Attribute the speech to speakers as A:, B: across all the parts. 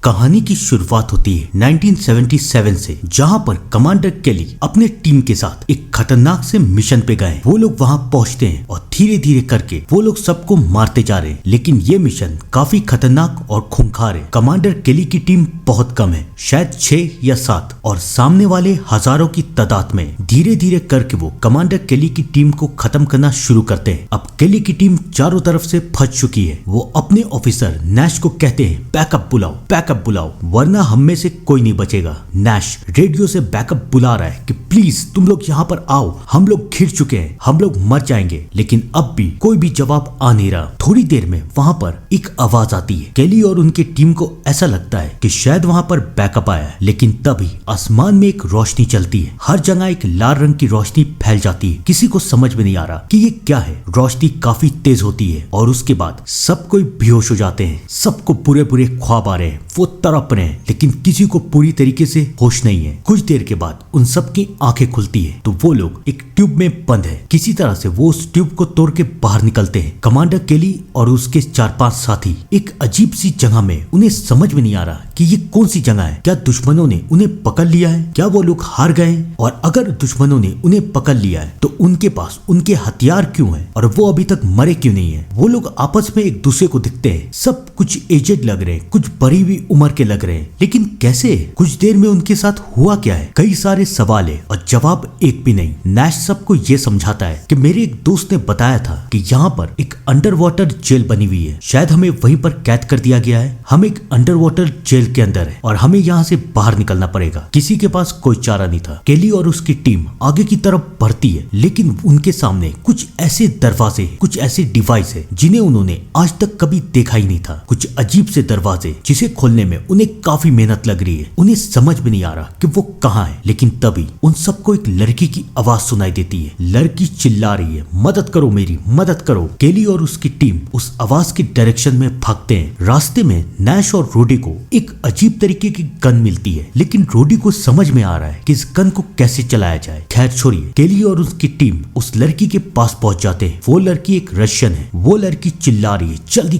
A: कहानी की शुरुआत होती है 1977 से, जहां पर कमांडर केली अपने टीम के साथ एक खतरनाक से मिशन पे गए। वो लोग वहां पहुंचते हैं और धीरे धीरे करके वो लोग सबको मारते जा रहे हैं, लेकिन ये मिशन काफी खतरनाक और खूंखार है। कमांडर केली की टीम बहुत कम है, शायद 6 या 7, और सामने वाले हजारों की तादाद में। धीरे धीरे करके वो कमांडर केली की टीम को खत्म करना शुरू करते हैं। अब केली की टीम चारों तरफ से फंस चुकी है। वो अपने ऑफिसर नैश को कहते हैं, बैकअप बुलाओ, वरना हम में से कोई नहीं बचेगा। नैश रेडियो से बैकअप बुला रहा है कि प्लीज तुम लोग यहाँ पर आओ, हम लोग घिर चुके हैं, हम लोग मर जाएंगे। लेकिन अब भी कोई भी जवाब आ नहीं रहा। थोड़ी देर में वहाँ पर एक आवाज आती है। केली और उनकी टीम को ऐसा लगता है कि शायद वहाँ पर बैकअप आया है, लेकिन तभी आसमान में एक रोशनी चलती है। हर जगह एक लाल रंग की रोशनी फैल जाती है। किसी को समझ में नहीं आ रहा कि ये क्या है। रोशनी काफी तेज होती है और उसके बाद सब कोई बेहोश हो जाते हैं। सबको बुरे बुरे ख्वाब आ रहे हैं, वो तड़प रहे हैं, लेकिन किसी को पूरी तरीके से होश नहीं है। कुछ देर के बाद उन सबकी आंखें खुलती है तो वो लोग एक ट्यूब में बंद है। किसी तरह से वो उस ट्यूब को तोड़ के बाहर निकलते हैं। कमांडर केली और उसके 4-5 साथी एक अजीब सी जगह में। उन्हें समझ में नहीं आ रहा कि ये कौन सी जगह है। क्या दुश्मनों ने उन्हें पकड़ लिया है? क्या वो लोग हार गए? और अगर दुश्मनों ने उन्हें पकड़ लिया है तो उनके पास उनके हथियार क्यों हैं और वो अभी तक मरे क्यों नहीं है? वो लोग आपस में एक दूसरे को दिखते हैं। सब कुछ एजेड लग रहे हैं, कुछ बड़ी हुई उम्र के लग रहे हैं, लेकिन कैसे? कुछ देर में उनके साथ हुआ क्या है? कई सारे सवाल है और जवाब एक भी नहीं। नैश सबको ये समझाता है कि मेरे एक दोस्त ने बताया था कि यहाँ पर एक अंडर वाटर जेल बनी हुई है, शायद हमें वहीं पर कैद कर दिया गया है। हम एक अंडर वाटर जेल के अंदर है और हमें यहाँ से बाहर निकलना पड़ेगा। किसी के पास कोई चारा नहीं था। केली और उसकी टीम आगे की तरफ बढ़ती है, लेकिन उनके सामने कुछ ऐसे दरवाजे, कुछ ऐसे डिवाइस है जिन्हें उन्होंने आज तक कभी देखा ही नहीं था। कुछ अजीब से दरवाजे जिसे खोलने में उन्हें काफी मेहनत लग रही है। उन्हें समझ में नहीं आ रहा कि वो कहाँ है, लेकिन तभी उन सबको एक लड़की की आवाज सुनाई देती है। लड़की चिल्ला रही है, मदद करो, मेरी मदद करो। केली और उसकी टीम उस आवाज के डायरेक्शन में भागते हैं। रास्ते में नैश और रोडी को एक अजीब तरीके की गन मिलती है, लेकिन रोडी को समझ में आ रहा है कि इस गन को कैसे चलाया जाए। खैर छोड़िए, केली और उसकी टीम उस लड़की के पास पहुंच जाते हैं। वो लड़की एक रशियन है। वो लड़की चिल्ला रही है, जल्दी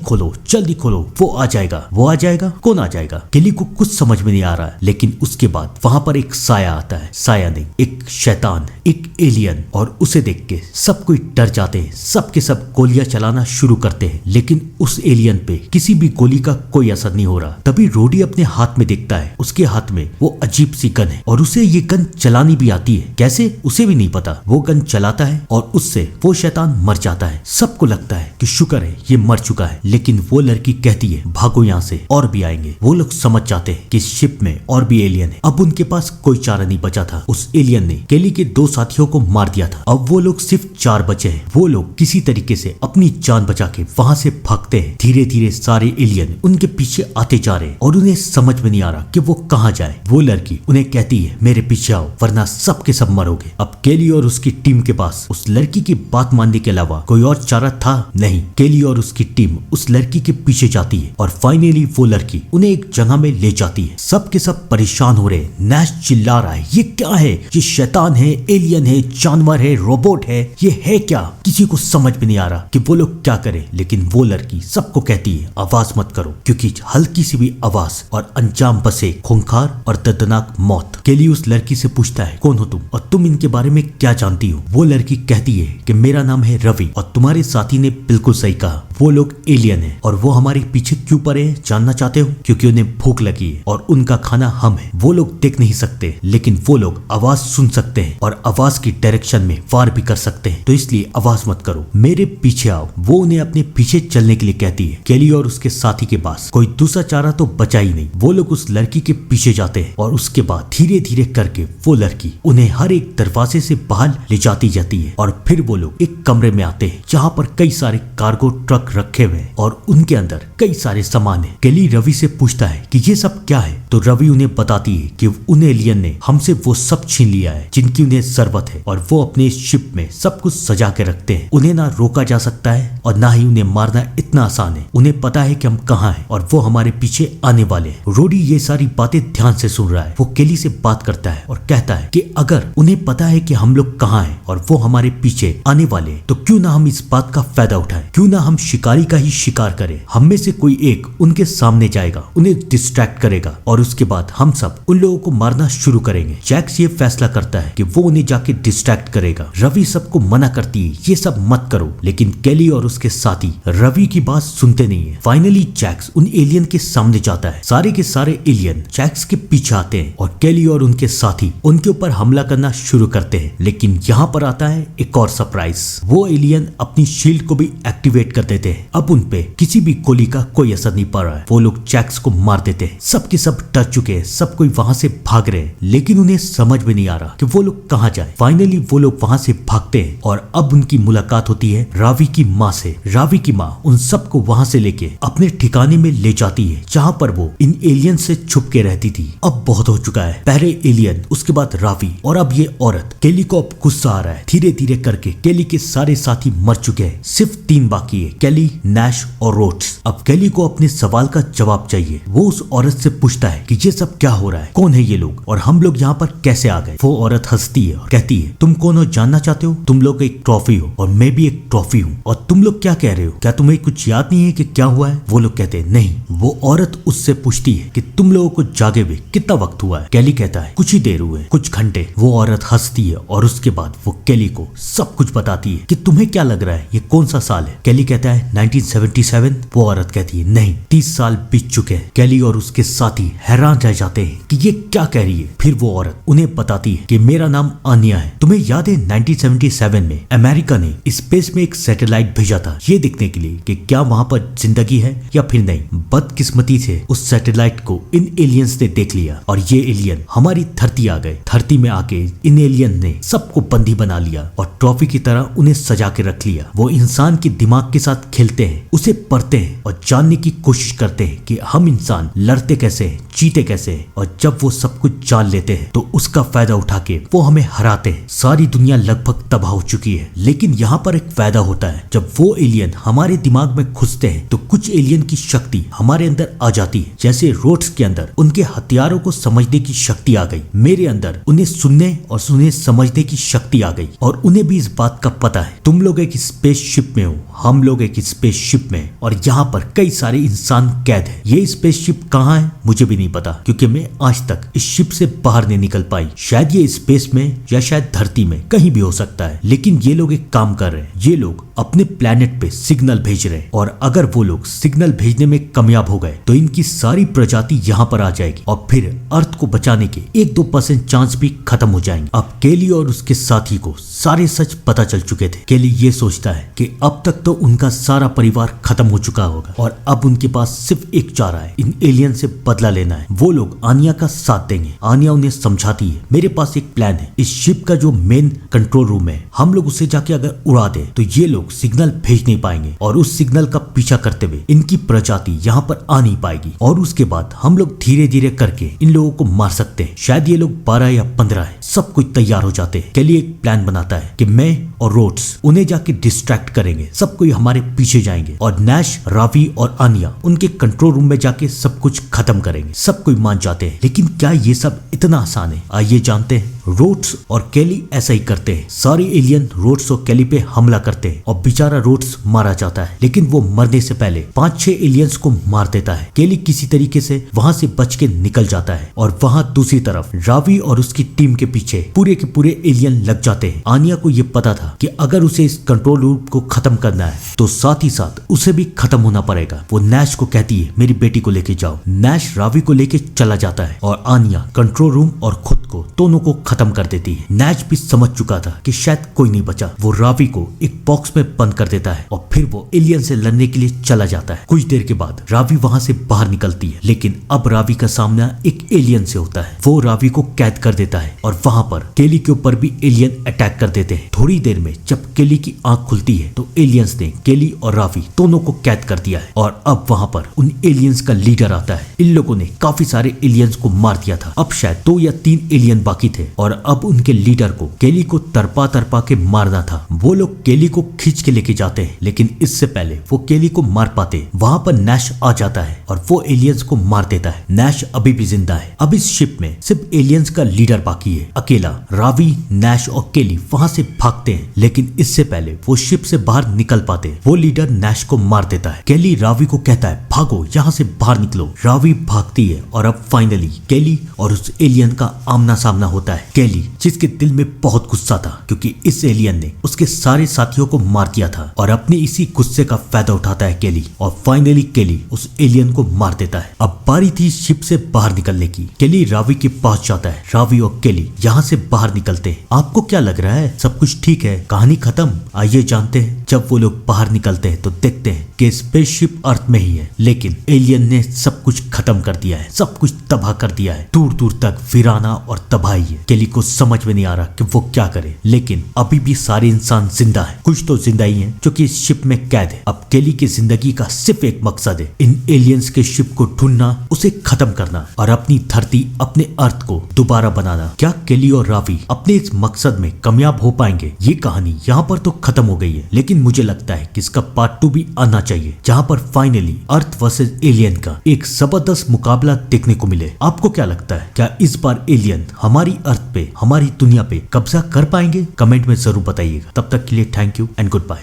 A: खोलो, वो आ जाएगा, कौन आ जाएगा? केली को कुछ समझ में नहीं आ रहा है, लेकिन उसके बाद वहां पर एक साया आता है। साया नहीं, एक शैतान, एक एलियन, और उसे देख के सब कोई डर जाते हैं। सब के सब गोलियां चलाना शुरू करते हैं, लेकिन उस एलियन पे किसी भी गोली का कोई असर नहीं हो रहा। तभी रोडी अपने हाथ में देखता है, उसके हाथ में वो अजीब सी गन है और उसे ये गन चलानी भी आती है। कैसे उसे भी नहीं पता। वो गन चलाता है और उससे वो शैतान मर जाता है। सबको लगता है कि शुक्र है ये मर चुका है, लेकिन वो लड़की कहती है भागो यहाँ से, और भी आएंगे। वो लोग समझ जाते हैं कि शिप में और भी एलियन है। अब उनके पास कोई चारा नहीं बचा था। उस एलियन ने केली के 2 साथियों को मार दिया था। अब वो लोग सिर्फ 4 बचे हैं। वो लोग किसी तरीके से अपनी जान बचा के वहां से भागते हैं। धीरे धीरे सारे एलियन उनके पीछे आते जा रहे हैं और उन्हें समझ में नहीं आ रहा कि वो कहाँ जाए। वो लड़की उन्हें कहती है, मेरे पीछे आओ, वरना सब के सब मरोगे। अब केली और उसकी टीम के पास उस लड़की की बात मानने के अलावा कोई और चारा था नहीं। केली और उसकी टीम उस लड़की के पीछे जाती है और फाइनली वो लड़की उन्हें एक जगह में ले जाती है। सब के सब परेशान हो रहे हैं। नैश चिल्ला रहा है, ये क्या है? ये शैतान है, एलियन है, जानवर है, रोबोट है, ये है क्या? किसी को समझ में नहीं आ रहा कि वो लोग क्या करें। लेकिन वो लड़की सबको कहती है, आवाज मत करो, क्योंकि हल्की सी भी आवाज और अंजाम बसे खूंखार और दर्दनाक मौत। केली उस लड़की से पूछता है, कौन हो तुम और तुम इनके बारे में क्या जानती हो? वो लड़की कहती है कि मेरा नाम है रवि और तुम्हारे साथी ने बिल्कुल सही कहा, वो लोग एलियन है और वो हमारे पीछे क्यों पड़े हैं जानना चाहते हो? क्योंकि उन्हें भूख लगी है और उनका खाना हम है। वो लोग देख नहीं सकते, लेकिन वो लोग आवाज सुन सकते हैं और आवाज की डायरेक्शन में वार भी कर सकते हैं, तो इसलिए आवाज मत करो, मेरे पीछे आओ। वो उन्हें अपने पीछे चलने के लिए कहती है। केली और उसके साथी के पास कोई दूसरा चारा तो बचा ही नहीं। वो लोग उस लड़की के पीछे जाते हैं और उसके बाद धीरे धीरे करके वो लड़की उन्हें हर एक दरवाजे से बाहर ले जाती जाती है और फिर वो लोग एक कमरे में आते हैं जहाँ पर कई सारे कार्गो ट्रक रखे हुए हैं और उनके अंदर कई सारे सामान है। केली रवि से पूछता है कि ये सब क्या है, तो रवि उन्हें बताती है कि उन एलियन ने हमसे वो सब छीन लिया है जिनकी उन्हें जरूरत है और वो अपने शिप में सब कुछ सजा के रखते हैं। उन्हें ना रोका जा सकता है और ना ही उन्हें मारना इतना आसान है। उन्हें पता है कि हम कहाँ हैं और वो हमारे पीछे आने वाले हैं। रोडी ये सारी बातें ध्यान से सुन रहा है। वो केली से बात करता है और कहता है कि अगर उन्हें पता है कि हम लोग कहाँ हैं और वो हमारे पीछे आने वाले हैं, तो क्यों ना हम इस बात का फायदा उठाएं, क्यों ना हम शिकारी का ही शिकार करें। हम में से कोई एक उनके सामने जाएगा, उन्हें डिस्ट्रैक्ट करेगा और उसके बाद हम सब उन लोगों को मारना शुरू करेंगे। जैक्स ये फैसला करता है कि वो उन्हें जाके डिस्ट्रैक्ट करेगा। रवि सबको मना करती है ये सब मत करो, लेकिन केली और उसके साथी रवि की बात सुनते नहीं है। फाइनली जैक्स उन एलियन के सामने जाता है। सारे के सारे एलियन जैक्स के पीछे आते हैं और केली और उनके साथी उनके ऊपर हमला करना शुरू करते हैं। लेकिन यहाँ पर आता है एक और सरप्राइज। वो एलियन अपनी शील्ड को भी एक्टिवेट कर देते हैं। अब उन पे किसी भी गोली का कोई असर नहीं पड़ रहा है। वो लोग जैक्स को मार देते हैं। सबके सब डर चुके हैं, सब कोई वहां से भाग रहे हैं, लेकिन उन्हें समझ में नहीं आ रहा कि वो लोग कहाँ जाए। फाइनली वो लोग वहां से भागते हैं और अब उनकी मुलाकात होती है रावी की माँ से। रावी की माँ उन सबको वहां से लेके अपने ठिकाने में ले जाती है जहाँ पर वो इन एलियन से छुप के रहती थी। अब बहुत हो चुका है, पहले एलियन, उसके बाद रावी और अब ये औरत। केली को अब गुस्सा आ रहा है। धीरे धीरे करके केली के सारे साथी मर चुके हैं, सिर्फ 3 बाकी है, केली, नैश और रोड्स। अब केली को अपने सवाल का जवाब चाहिए। वो उस औरत से पूछता है कि ये सब क्या हो रहा है, कौन है ये लोग और हम लोग यहाँ पर कैसे आ गए। वो औरत हंसती है और कहती है तुम कौन हो जानना चाहते हो? तुम लोग एक ट्रॉफी हो और मैं भी एक ट्रॉफी हूँ। और तुम लोग क्या कह रहे हो, क्या तुम्हें कुछ याद नहीं है कि क्या हुआ है? वो लोग कहते हैं नहीं। वो औरत उससे पूछती है कि तुम लोगों को जागे हुए कितना वक्त हुआ है? केली कहता है कुछ ही देर हुए, कुछ घंटे। वो औरत हंसती है और उसके बाद वो केली को सब कुछ बताती है कि तुम्हें क्या लग रहा है ये कौन सा साल है? केली कहता है 1977। वो औरत कहती है नहीं, 30 साल बीत चुके हैं। केली और उसके साथी हैरान रह जाते हैं कि ये क्या कह रही है। फिर वो औरत उन्हें बताती है कि मेरा नाम आनिया है। तुम्हें याद है 1977 में अमेरिका ने स्पेस में एक सैटेलाइट भेजा था ये देखने के लिए कि क्या वहां पर जिंदगी है या फिर नहीं। बदकिस्मती से उस सैटेलाइट को इन एलियंस ने देख लिया और ये एलियन हमारी धरती आ गए। धरती में आके इन एलियन ने सबको बंदी बना लिया और ट्रॉफी की तरह उन्हें सजा के रख लिया। वो इंसान के दिमाग के साथ खेलते हैं, उसे पढ़ते हैं और जानने की कोशिश करते हैं कि हम इंसान लड़ते कैसे हैं, जीते कैसे हैं। और जब वो सब कुछ जान लेते हैं तो उसका फायदा उठा के वो हमें हराते हैं। सारी दुनिया लगभग तबाह हो चुकी है, लेकिन यहाँ पर एक फायदा होता है। जब वो एलियन हमारे दिमाग में घुसते हैं तो कुछ एलियन की शक्ति हमारे अंदर आ जाती है। जैसे रोड्स के अंदर उनके हथियारों को समझने की शक्ति आ गई, मेरे अंदर उन्हें सुनने और उन्हें समझने की शक्ति आ गई। और उन्हें भी इस बात का पता है तुम लोग एक स्पेसशिप में हो, हम लोग एक स्पेसशिप में, और यहाँ पर कई सारे इंसान कैद है। ये स्पेसशिप कहाँ है मुझे भी नहीं पता, क्योंकि मैं आज तक इस शिप से बाहर नहीं निकल पाई। शायद ये स्पेस में या शायद धरती में कहीं भी हो सकता है। लेकिन ये लोग एक काम कर रहे हैं, ये लोग अपने प्लेनेट पे सिग्नल भेज रहे हैं और अगर वो लोग सिग्नल भेजने में कामयाब हो गए तो इनकी सारी प्रजाति यहाँ पर आ जाएगी और फिर अर्थ को बचाने के 1-2% चांस भी खत्म हो जाएंगे। अब केली और उसके साथी को सारे सच पता चल चुके थे। केली ये सोचता है कि अब तक तो उनका सारा परिवार खत्म हो चुका होगा और अब उनके पास सिर्फ एक चारा है, इन एलियन से बदला लेना है। वो लोग आनिया का साथ देंगे। आनिया उन्हें समझाती है मेरे पास एक प्लान है, इस शिप का जो मेन कंट्रोल रूम है हम लोग उसे जाके अगर उड़ा दे तो ये लोग सिग्नल भेज नहीं पाएंगे और उस सिग्नल का पीछा करते हुए इनकी प्रजाति यहाँ पर आ नहीं पाएगी और उसके बाद हम लोग धीरे धीरे करके इन लोगों को मार सकते हैं। शायद ये लोग 12 या 15 है। सब कुछ तैयार हो जाते हैं। केली एक प्लान बनाता है कि मैं और रोड्स उन्हें जाके डिस्ट्रैक्ट करेंगे, सब कोई हमारे पीछे जाएंगे और नैश, रावी और आनिया उनके कंट्रोल रूम में जाके सब कुछ खत्म करेंगे। सब कोई मान जाते हैं, लेकिन क्या ये सब इतना आसान है? आइए जानते हैं। रोड्स और केली ऐसा ही करते हैं। सारे एलियन रोड्स और केली पे हमला करते हैं और बेचारा रोड्स मारा जाता है, लेकिन वो मरने से पहले 5-6 एलियंस को मार देता है। केली किसी तरीके से वहां से बच के निकल जाता है और वहां दूसरी तरफ रावी और उसकी टीम के पीछे पूरे के पूरे एलियन लग जाते हैं। आनिया को ये पता था कि अगर उसे इस कंट्रोल रूम को खत्म करना है तो साथ ही साथ उसे भी खत्म होना पड़ेगा। वो नैश को कहती है मेरी बेटी को लेके जाओ। नैश रावी को लेके चला जाता है और आनिया कंट्रोल रूम और खुद को दोनों को खत्म कर देती है। नैश भी समझ चुका था कि शायद कोई नहीं बचा। वो रावी को एक बॉक्स में बंद कर देता है और फिर वो एलियन से लड़ने के लिए चला जाता है। कुछ देर के बाद रावी वहां से बाहर निकलती है, लेकिन अब रावी का सामना एक एलियन से होता है। वो रावी को कैद कर देता है और वहां पर केली के ऊपर भी एलियन अटैक कर देते हैं। थोड़ी देर में जब केली की आंख खुलती है तो एलियंस ने केली और रावी दोनों को कैद कर दिया है और अब वहां पर उन एलियंस का लीडर आता है। इन लोगों ने काफी सारे एलियंस को मार दिया था। अब शायद 2 या 3 एलियन बाकी थे और और अब उनके लीडर को केली को तरपा तरपा के मारना था। वो लोग केली को खींच के लेके जाते हैं, लेकिन इससे पहले वो केली को मार पाते वहां पर नैश आ जाता है और वो एलियंस को मार देता है। नैश अभी भी जिंदा है। अब इस शिप में सिर्फ एलियंस का लीडर बाकी है अकेला। रावी, नैश और केली वहां से भागते हैं, लेकिन इससे पहले वो शिप से बाहर निकल पाते हैं। वो लीडर नैश को मार देता है। केली रावी को कहता है भागो, यहाँ से बाहर निकलो। रावी भागती है और अब फाइनली केली और उस एलियन का आमना सामना होता है। केली जिसके दिल में बहुत गुस्सा था क्योंकि इस एलियन ने उसके सारे साथियों को मार दिया था और अपने इसी गुस्से का फायदा उठाता है केली और फाइनली केली उस एलियन को मार देता है। अब बारी थी शिप से बाहर निकलने की। केली रावी के पास जाता है। रावी और केली यहाँ से बाहर निकलते हैं। आपको क्या लग रहा है सब कुछ ठीक है, कहानी खत्म? आइए जानते हैं। जब वो लोग बाहर निकलते हैं तो देखते हैं कि स्पेसशिप अर्थ में ही है, लेकिन एलियन ने सब कुछ खत्म कर दिया है, सब कुछ तबाह कर दिया है। दूर दूर तक वीराना और तबाही है। केली को समझ में नहीं आ रहा कि वो क्या करे, लेकिन अभी भी सारे इंसान जिंदा है। कुछ तो जिंदा ही है जो कि इस शिप में कैद है। अब केली की जिंदगी का सिर्फ एक मकसद है, इन एलियंस के शिप को ढूंढना, उसे खत्म करना और अपनी धरती, अपने अर्थ को दोबारा बनाना। क्या केली और रावी अपने इस मकसद में कामयाब हो पाएंगे? ये कहानी यहाँ पर तो खत्म हो गई है, लेकिन मुझे लगता है कि इसका पार्ट 2 भी आना चाहिए, जहाँ पर फाइनली अर्थ वर्सेस एलियन का एक जबरदस्त मुकाबला देखने को मिले। आपको क्या लगता है, क्या इस बार एलियन हमारी अर्थ पे, हमारी दुनिया पे कब्जा कर पाएंगे? कमेंट में जरूर बताइएगा। तब तक के लिए thank you and good bye.